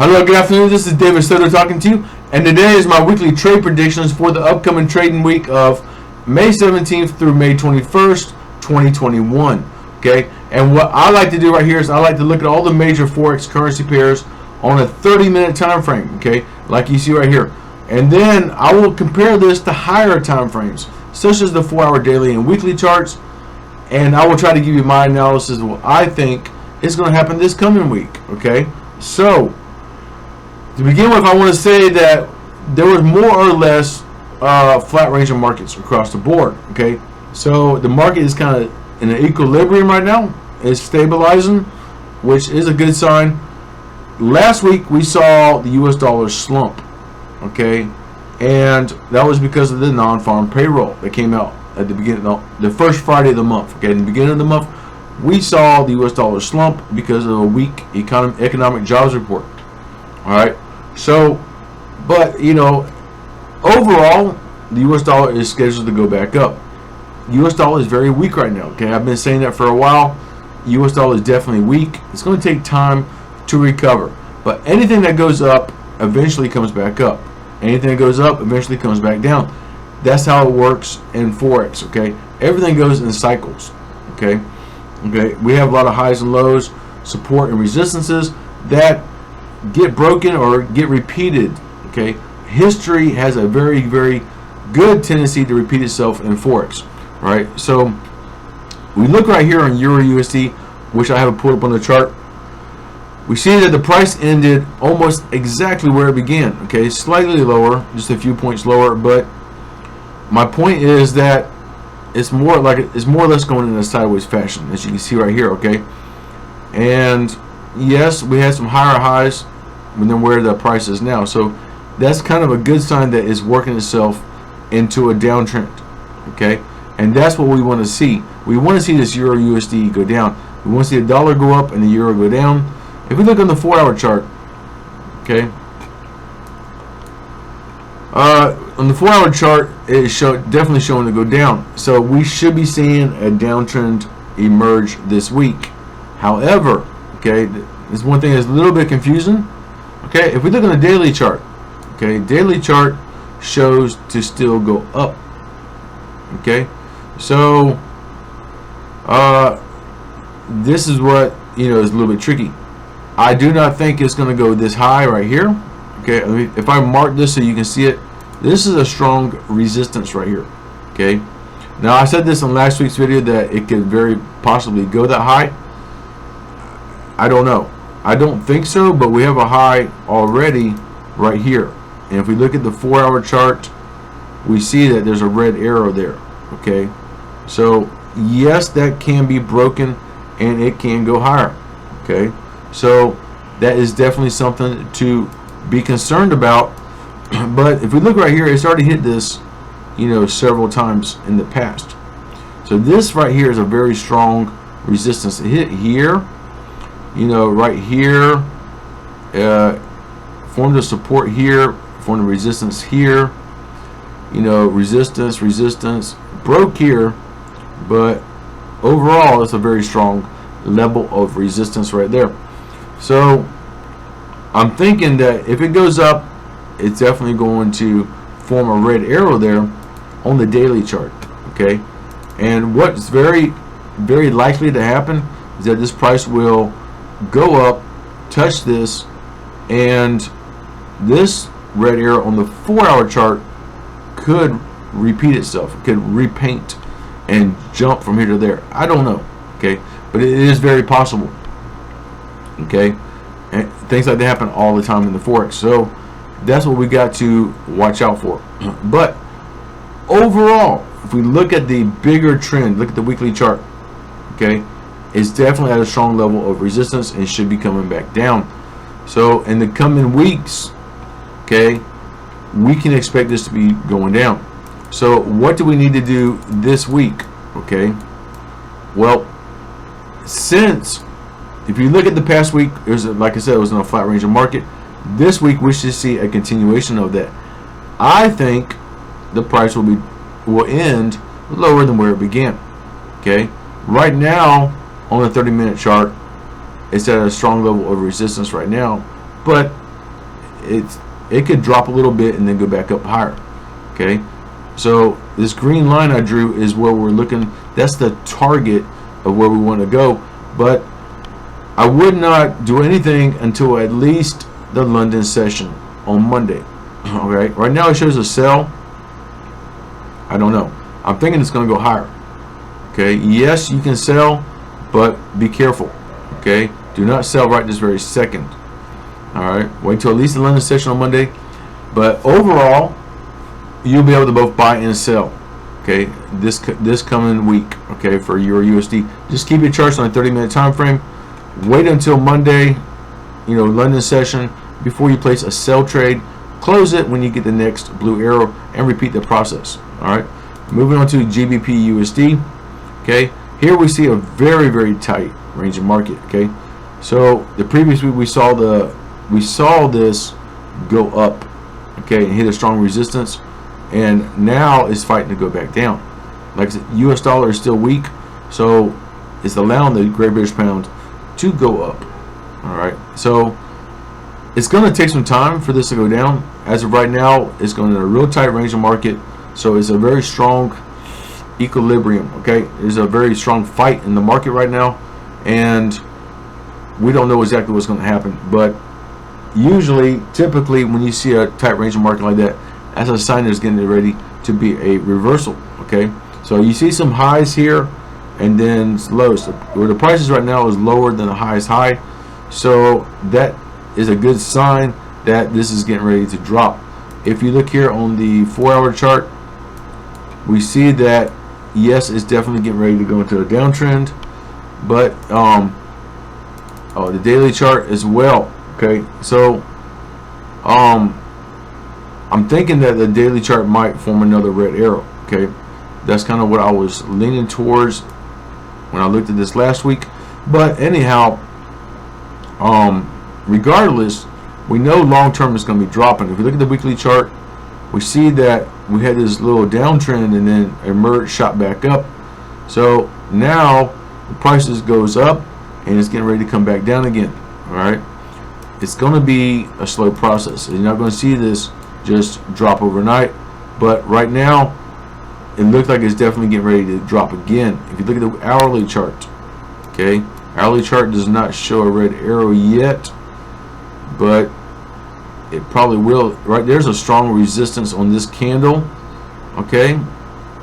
Hello, good afternoon. This is David Soto talking to you, and today is my weekly trade predictions for the upcoming trading week of May 17th through May 21st, 2021. Okay, and what I like to do right here is I like to look at all the major Forex currency pairs on a 30-minute time frame. Okay, like you see right here, and then I will compare this to higher time frames, such as the 4-hour daily and weekly charts, and I will try to give you my analysis of what I think is going to happen this coming week. Okay, so to begin with, I want to say that there was more or less flat range of markets across the board. Okay, so the market is kind of in an equilibrium right now. It's stabilizing, which is a good sign. Last week we saw the US dollar slump. Okay, and that was because of the non-farm payroll that came out at the beginning, the first Friday of the month. Okay, in the beginning of the month, we saw the US dollar slump because of a weak economic jobs report. All right, so, but you know, overall, the US dollar is scheduled to go back up. US dollar is very weak right now. Okay, I've been saying that for a while. US dollar is definitely weak. It's going to take time to recover, but anything that goes up eventually comes back up. Anything that goes up eventually comes back down. That's how it works in Forex. Okay, everything goes in cycles. Okay, we have a lot of highs and lows, support and resistances that get broken or get repeated. Okay, history has a very, very good tendency to repeat itself in Forex. All right, so we look right here on Eur Usd, which I have pulled up on the chart. We see that the price ended almost exactly where it began. Okay, slightly lower, just a few points lower, but my point is that it's more or less going in a sideways fashion, as you can see right here. Okay, and yes, we had some higher highs than where the price is now, so that's kind of a good sign that it's working itself into a downtrend. Okay, and that's what we want to see. We want to see this Eur USD go down. We want to see the dollar go up and the euro go down. If we look on the 4-hour chart, okay, on the 4-hour chart, it is definitely showing to go down. So we should be seeing a downtrend emerge this week. However, okay, there's one thing that's a little bit confusing. Okay, if we look on the daily chart, okay, daily chart shows to still go up. Okay, so this is what, you know, is a little bit tricky. I do not think it's going to go this high right here. Okay, if I mark this so you can see it, this is a strong resistance right here. Okay, now I said this in last week's video that it could very possibly go that high. I don't know. I don't think so, but we have a high already right here. And if we look at the 4-hour chart, we see that there's a red arrow there. Okay, so yes, that can be broken and it can go higher. Okay, so that is definitely something to be concerned about. But if we look right here, it's already hit this, you know, several times in the past. So this right here is a very strong resistance. It hit here, you know, right here, formed a support here, formed a resistance here, you know, resistance, broke here, but overall it's a very strong level of resistance right there. So I'm thinking that if it goes up, it's definitely going to form a red arrow there on the daily chart. Okay, and what's very, very likely to happen is that this price will go up, touch this, and this red arrow on the 4-hour chart could repeat itself. It could repaint and jump from here to there. I don't know. Okay, but it is very possible. Okay, and things like that happen all the time in the Forex, so that's what we got to watch out for. But overall, if we look at the bigger trend, look at the weekly chart, okay, it's definitely at a strong level of resistance and should be coming back down. So in the coming weeks, okay, we can expect this to be going down. So what do we need to do this week? Okay, well, since if you look at the past week, like I said, it was in a flat range of market. This week we should see a continuation of that. I think the price will end lower than where it began. Okay, right now on the 30-minute chart, it's at a strong level of resistance right now, but it could drop a little bit and then go back up higher. Okay, so this green line I drew is where we're looking. That's the target of where we want to go, but I would not do anything until at least the London session on Monday. Okay, right now it shows a sell. I don't know. I'm thinking it's going to go higher. Okay, yes, you can sell, but be careful. Okay, do not sell right this very second. All right, wait till at least the London session on Monday. But overall, you'll be able to both buy and sell. Okay, this coming week. Okay, for Eur USD, just keep your charts on a 30-minute time frame. Wait until Monday, London session, before you place a sell trade. Close it when you get the next blue arrow, and repeat the process. All right, moving on to Gbp USD. Okay, here we see a very, very tight range of market. Okay, so the previous week we saw this go up. Okay, and hit a strong resistance, and now it's fighting to go back down. Like I said, US dollar is still weak, so it's allowing the Great British Pound to go up. All right, so it's going to take some time for this to go down. As of right now, it's going in a real tight range of market, so it's a very strong equilibrium. Okay, there's a very strong fight in the market right now, and we don't know exactly what's going to happen. But usually, typically, when you see a tight range of market like that, that's a sign that it's getting ready to be a reversal. Okay, so you see some highs here, and then lows. Where the price is right now is lower than the highest high, so that is a good sign that this is getting ready to drop. If you look here on the 4-hour chart, we see that yes, it's definitely getting ready to go into a downtrend, but the daily chart as well. Okay, so I'm thinking that the daily chart might form another red arrow. Okay, that's kind of what I was leaning towards when I looked at this last week. But anyhow, regardless, we know long term is going to be dropping. If you look at the weekly chart, we see that we had this little downtrend and then emerged, shot back up. So now the prices goes up and it's getting ready to come back down again. All right, it's going to be a slow process. You're not going to see this just drop overnight, but right now it looks like it's definitely getting ready to drop again. If you look at the hourly chart, okay, hourly chart does not show a red arrow yet, but it probably will. Right there's a strong resistance on this candle, okay,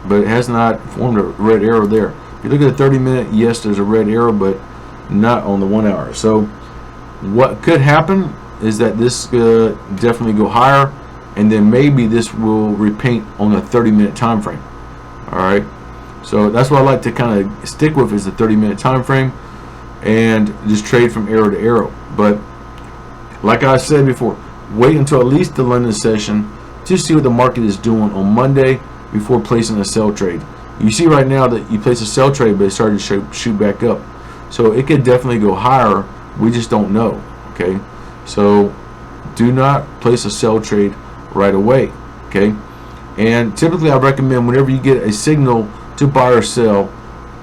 but it has not formed a red arrow there. If you look at the 30-minute, yes, there's a red arrow, but not on the 1 hour. So what could happen is that this could definitely go higher, and then maybe this will repaint on a 30-minute time frame. All right, so that's what I like to kind of stick with, is the 30-minute time frame, and just trade from arrow to arrow. But like I said before, wait until at least the London session to see what the market is doing on Monday before placing a sell trade. You see right now that you place a sell trade, but it started to shoot back up, so it could definitely go higher. We just don't know. Okay, so do not place a sell trade right away. Okay, and typically I recommend whenever you get a signal to buy or sell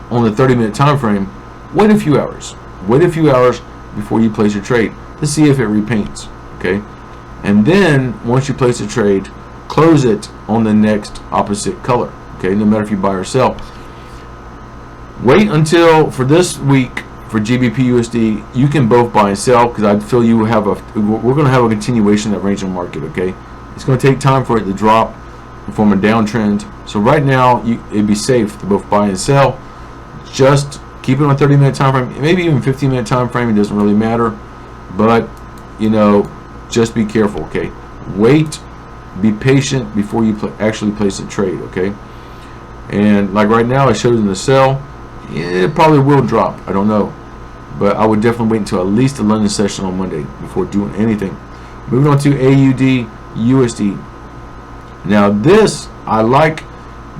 on the 30-minute time frame, wait a few hours. Wait a few hours before you place your trade to see if it repaints. Okay, and then once you place a trade, close it on the next opposite color. Okay, no matter if you buy or sell. Wait until, for this week, for Gbp USD, you can both buy and sell, because I feel you will have we're going to have a continuation of that range of market. Okay, it's going to take time for it to drop and form a downtrend. So right now, it'd be safe to both buy and sell. Just keep it on a 30-minute time frame, maybe even 15-minute time frame. It doesn't really matter, but just be careful. Okay, wait, be patient before you actually place a trade. Okay, and like right now, it shows in the sell. It probably will drop. I don't know, but I would definitely wait until at least the London session on Monday before doing anything. Moving on to Aud USD. Now this I like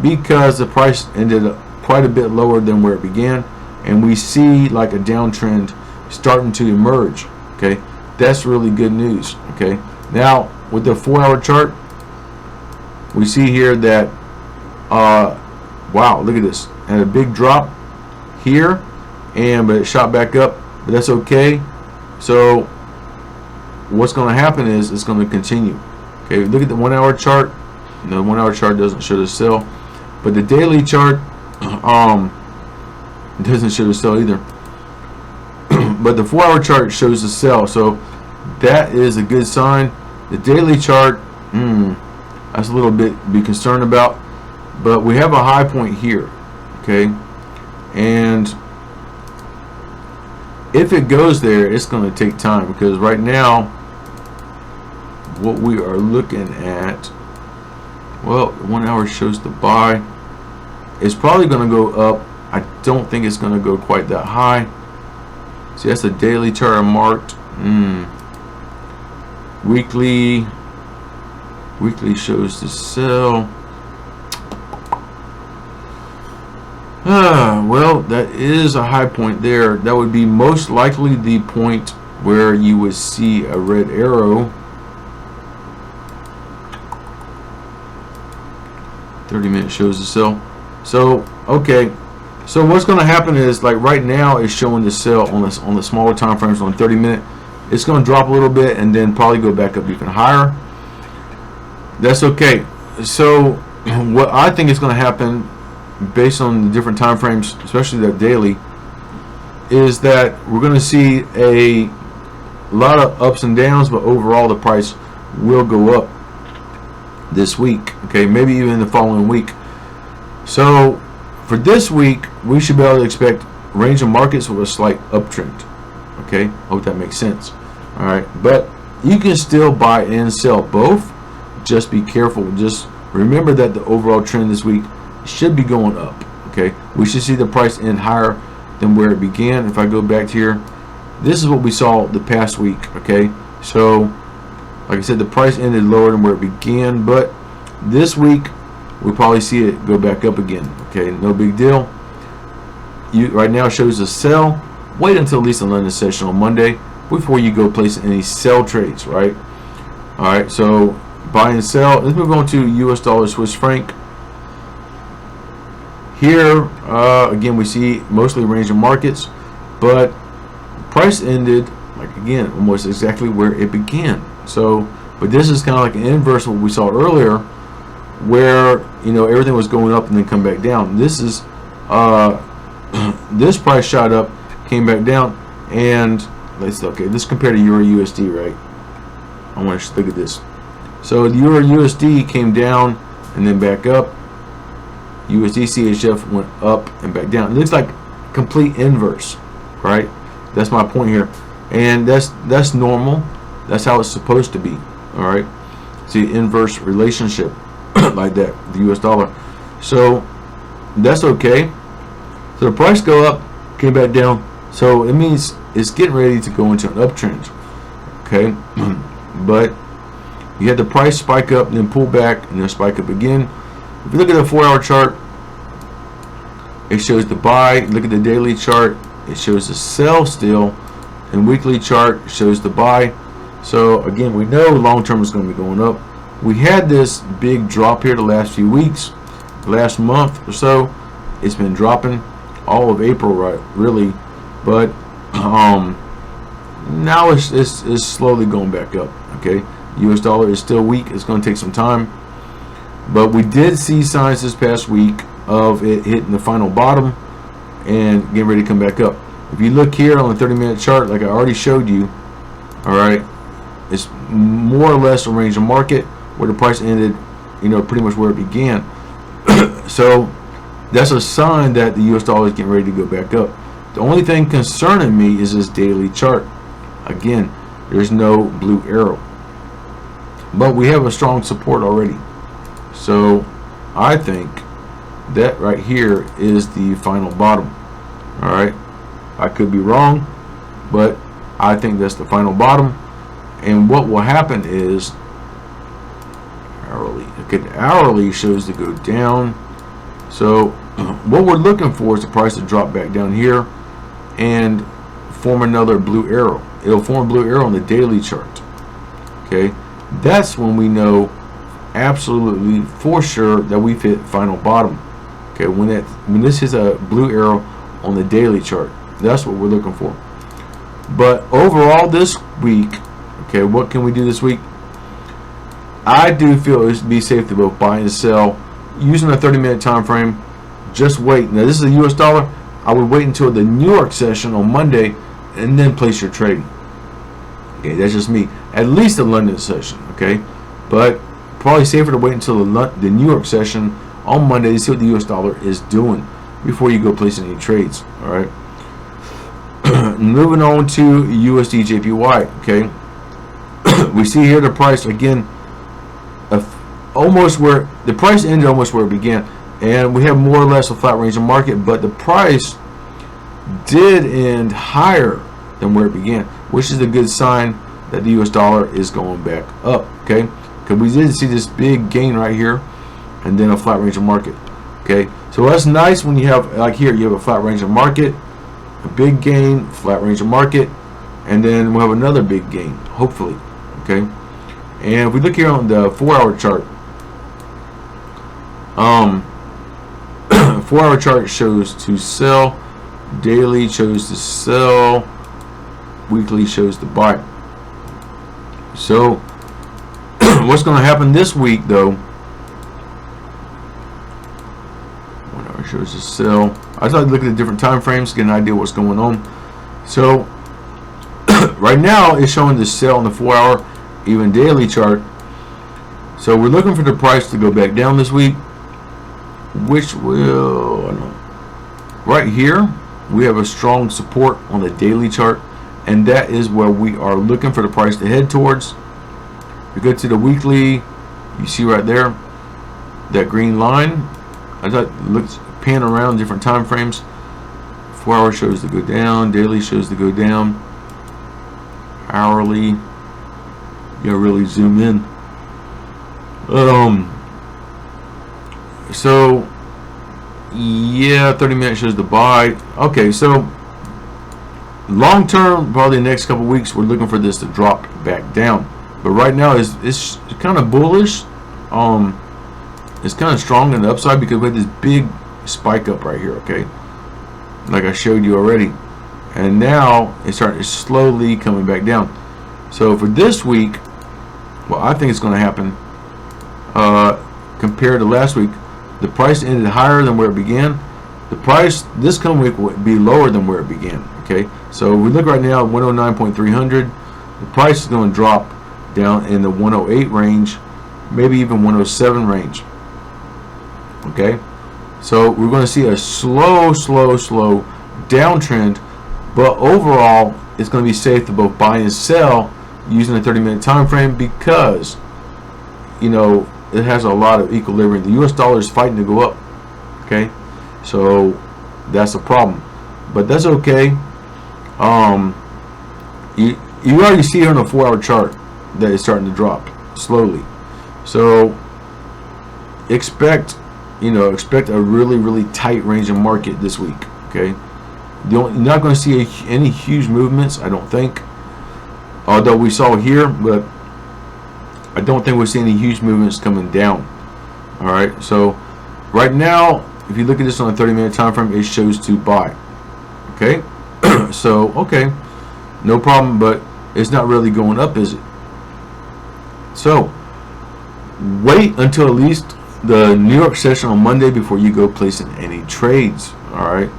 because the price ended up quite a bit lower than where it began, and we see like a downtrend starting to emerge. Okay, that's really good news. Okay, now with the 4-hour chart, we see here that wow, look at this, and a big drop here, but it shot back up, but that's okay. So what's going to happen is it's going to continue. Okay, look at the 1 hour chart. The 1 hour chart doesn't show the sell, but the daily chart doesn't show the sell either. But the 4 hour chart shows the sell, so that is a good sign. The daily chart, that's a little bit to be concerned about, but we have a high point here, okay, and if it goes there, it's going to take time, because right now what we are looking at, well, 1 hour shows the buy. It's probably going to go up. I don't think it's going to go quite that high. See, that's a daily chart marked. Weekly shows the sell. Well, that is a high point there. That would be most likely the point where you would see a red arrow. 30-minute shows the sell. So, okay. So what's going to happen is, like right now, it's showing the sell on the smaller time frames on 30-minute. It's going to drop a little bit and then probably go back up even higher. That's okay. So what I think is going to happen, based on the different time frames, especially that daily, is that we're going to see a lot of ups and downs, but overall the price will go up this week. Okay, maybe even the following week. So for this week, we should be able to expect range of markets with a slight uptrend. Okay, hope that makes sense. All right, but you can still buy and sell both. Just be careful. Just remember that the overall trend this week should be going up. Okay, we should see the price end higher than where it began. If I go back here, this is what we saw the past week. Okay, so like I said, the price ended lower than where it began, but this week we'll probably see it go back up again. Okay, no big deal. Right now shows a sell. Wait until at least the London session on Monday before you go place any sell trades, right? All right, so buy and sell. Let's move on to US dollar, Swiss franc. Here, again, we see mostly range of markets, but price ended, like again, almost exactly where it began. So, but this is kind of like an inverse of what we saw earlier, where everything was going up and then come back down. This is this price shot up, came back down, and let's okay. This compared to Eur Usd, right? I want to look at this. So the Eur Usd came down and then back up. USD CHF went up and back down. It looks like complete inverse, right? That's my point here, and that's normal. That's how it's supposed to be. All right. See, inverse relationship like that, the US dollar. So that's okay. So the price go up, came back down. So it means it's getting ready to go into an uptrend. Okay, but you had the price spike up and then pull back and then spike up again. If you look at the 4 hour chart, it shows the buy. Look at the daily chart, it shows the sell still, and weekly chart shows the buy. So again, we know long term is going to be going up. We had this big drop here the last few weeks, last month or so. It's been dropping all of April, right? Really, but now it's slowly going back up. Okay, US dollar is still weak. It's going to take some time, but we did see signs this past week of it hitting the final bottom and getting ready to come back up. If you look here on the 30-minute chart, like I already showed you, all right, it's more or less a range of market where the price ended, pretty much where it began. So that's a sign that the US dollar is getting ready to go back up. The only thing concerning me is this daily chart. Again, there's no blue arrow, but we have a strong support already. So I think that right here is the final bottom. All right, I could be wrong, but I think that's the final bottom. And what will happen is hourly. Okay, the hourly shows to go down. So what we're looking for is the price to drop back down here and form another blue arrow. It'll form a blue arrow on the daily chart. Okay, that's when we know absolutely for sure that we've hit final bottom. Okay, when this is a blue arrow on the daily chart, that's what we're looking for. But overall this week, Okay, what can we do this week? I do feel it would be safe to both buy and sell using a 30-minute time frame. Just wait. Now this is a US dollar. I would wait until the New York session on Monday and then place your trade. Okay, that's just me. At least the London session. Okay, but probably safer to wait until the New York session on Monday to see what the US dollar is doing before you go placing any trades. All right. Moving on to USD Jpy. Okay, we see here the price again, almost where the price ended, almost where it began, and we have more or less a flat range of market, but the price did end higher than where it began, which is a good sign that the US dollar is going back up. Okay, because we did see this big gain right here, and then a flat range of market. Okay, so that's nice when you have, like here, you have a flat range of market, a big gain, flat range of market, and then we'll have another big gain, hopefully. Okay, and if we look here on the 4-hour chart, 4-hour chart shows to sell, daily shows to sell, weekly shows to buy. So what's going to happen this week though? 1 hour shows to sell. I thought I'd look at the different time frames to get an idea what's going on. So right now it's showing the sell on the 4-hour, even daily chart. So we're looking for the price to go back down this week, which will, I don't know, right here we have a strong support on the daily chart, and that is where we are looking for the price to head towards. We go to the weekly, you see right there that green line. I thought looks pan around different time frames. 4-hour shows to go down, daily shows to go down, hourly, you gotta really zoom in. So yeah, 30-minute shows to buy. Okay, so long term, probably the next couple weeks, we're looking for this to drop back down. But right now it's kind of bullish. It's kind of strong in the upside because we had this big spike up right here. Okay, like I showed you already, and now it's starting slowly coming back down. So for this week, what I think is going to happen, compared to last week, the price ended higher than where it began. The price this coming week will be lower than where it began. Okay, so we look right now at 109.300. The price is going to drop down in the 108 range, maybe even 107 range. Okay, so we're going to see a slow downtrend, but overall it's going to be safe to both buy and sell using a 30-minute time frame because, you know, it has a lot of equilibrium. The US dollar is fighting to go up. Okay, so that's a problem, but that's okay. You already see here on the 4-hour chart that it's starting to drop slowly. So expect a really tight range of market this week. Okay, you're not going to see any huge movements, I don't think, although we saw here, but I don't think we'll see any huge movements coming down. All right, so right now if you look at this on a 30-minute time frame, it shows to buy. Okay, so okay, no problem, but it's not really going up, is it? So wait until at least the New York session on Monday before you go placing any trades. All right,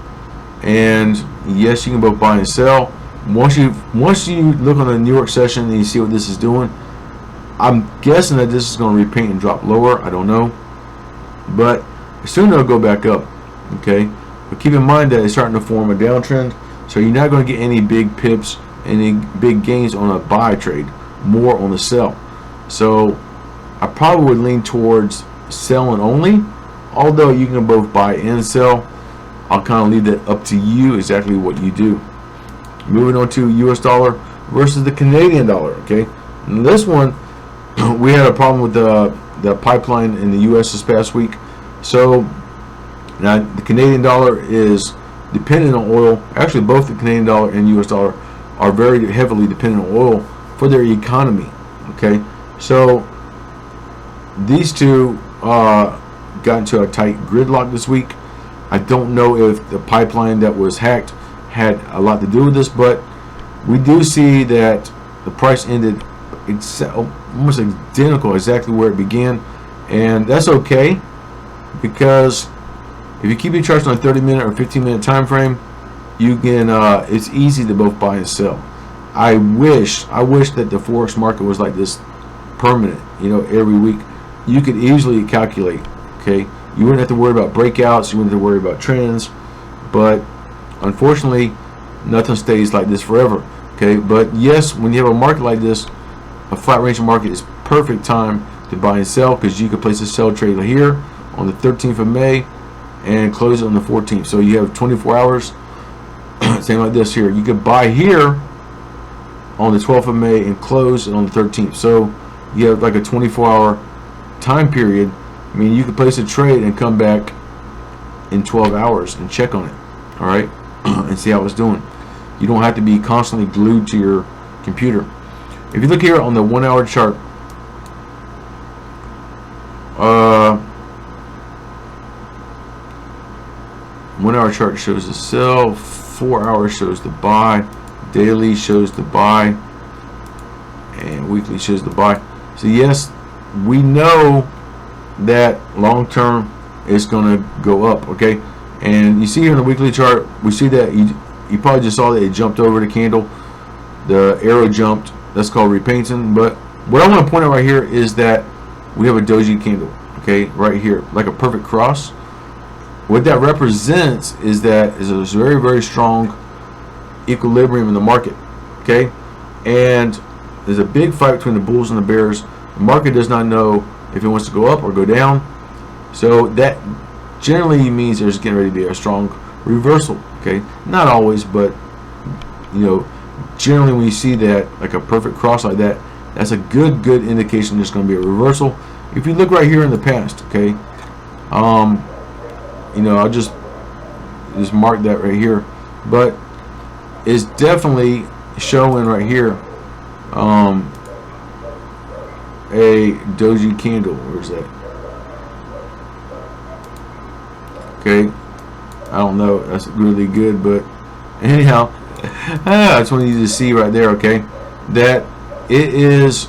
and yes, you can both buy and sell. Once you look on the New York session and you see what this is doing, I'm guessing that this is going to repaint and drop lower. I don't know, but soon it'll go back up. Okay, but keep in mind that it's starting to form a downtrend, so you're not going to get any big pips, any big gains on a buy trade, more on the sell. So I probably would lean towards selling only, although you can both buy and sell. I'll kind of leave that up to you exactly what you do. Moving on to US dollar versus the Canadian dollar. Okay, and this one we had a problem with the pipeline in the US this past week. So now the Canadian dollar is dependent on oil. Actually, both the Canadian dollar and US dollar are very heavily dependent on oil for their economy. Okay, so these two got into a tight gridlock this week. I don't know if the pipeline that was hacked had a lot to do with this, but we do see that the price ended almost identical exactly where it began, and that's okay, because if you keep your charts on a 30-minute or 15-minute time frame, you can it's easy to both buy and sell. I wish that the Forex market was like this, permanent, you know, every week. You could easily calculate, okay? You wouldn't have to worry about breakouts, you wouldn't have to worry about trends, but unfortunately nothing stays like this forever, okay? But yes, when you have a market like this, a flat range market is perfect time to buy and sell, because you could place a sell trade here on the 13th of May and close it on the 14th. So you have 24 hours. Same like this here. You could buy here on the 12th of May and close it on the 13th. So you have like a 24-hour time period. I mean, you could place a trade and come back in 12 hours and check on it, all right, and see how it's doing. You don't have to be constantly glued to your computer. If you look here on the 1 hour chart, 1 hour chart shows the sell, 4 hours shows the buy, daily shows the buy, and weekly shows the buy. So yes, we know that long term is going to go up, okay? And you see here in the weekly chart, we see that you probably just saw that it jumped over the candle, the arrow jumped. That's called repainting. But what I want to point out right here is that we have a doji candle, okay, right here, like a perfect cross. What that represents is that is a very, very strong equilibrium in the market, okay? And there's a big fight between the bulls and the bears. The market does not know if it wants to go up or go down. So that generally means there's getting ready to be a strong reversal, okay? Not always, but you know, generally when you see that, like a perfect cross like that, that's a good indication there's going to be a reversal. If you look right here in the past, okay, you know, I'll just mark that right here, but it's definitely showing right here a doji candle. Where's that? Okay, I don't know, that's really good, but anyhow, I just wanted you to see right there, okay, that it is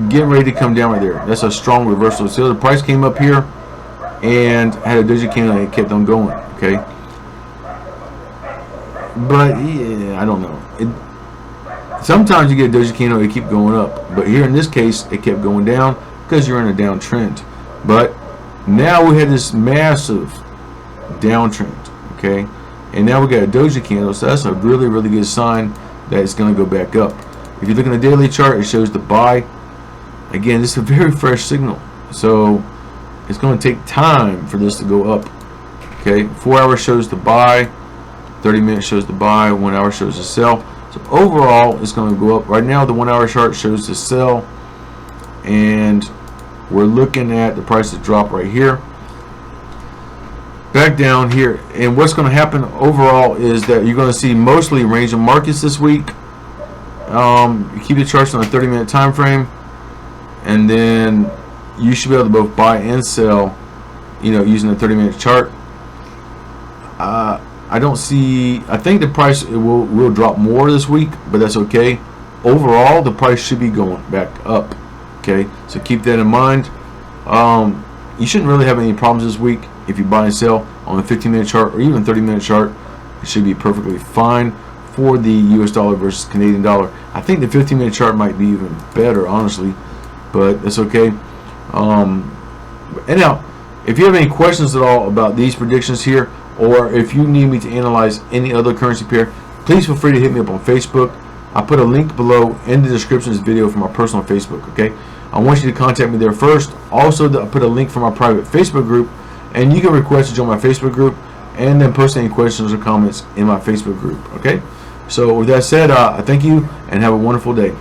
getting ready to come down right there. That's a strong reversal. So the price came up here and had a doji candle and it kept on going, okay? But yeah, I don't know. Sometimes you get a doji candle and it keep going up, but here in this case it kept going down because you're in a downtrend. But now we had this massive downtrend, okay? And now we got a doji candle, so that's a really, really good sign that it's going to go back up. If you look at the daily chart, it shows the buy. Again, this is a very fresh signal, so it's going to take time for this to go up, okay? 4 hours shows the buy, 30 minutes shows the buy, 1 hour shows the sell. So overall, it's going to go up. Right now, the 1 hour chart shows the sell, and we're looking at the price to drop right here, back down here. And what's going to happen overall is that you're going to see mostly range of markets this week. You keep your charts on a 30-minute time frame, and then you should be able to both buy and sell, you know, using the 30-minute chart. I don't see, I think the price will drop more this week, but that's okay. Overall, the price should be going back up, okay? So keep that in mind. You shouldn't really have any problems this week if you buy and sell on the 15-minute chart or even 30-minute chart. It should be perfectly fine for the US dollar versus Canadian dollar. I think the 15-minute chart might be even better, honestly, but that's okay. Anyhow, if you have any questions at all about these predictions here, or if you need me to analyze any other currency pair, please feel free to hit me up on Facebook. I put a link below in the description of this video for my personal Facebook, okay? I want you to contact me there first. Also, I put a link for my private Facebook group, and you can request to join my Facebook group and then post any questions or comments in my Facebook group, okay? So with that said, I thank you and have a wonderful day.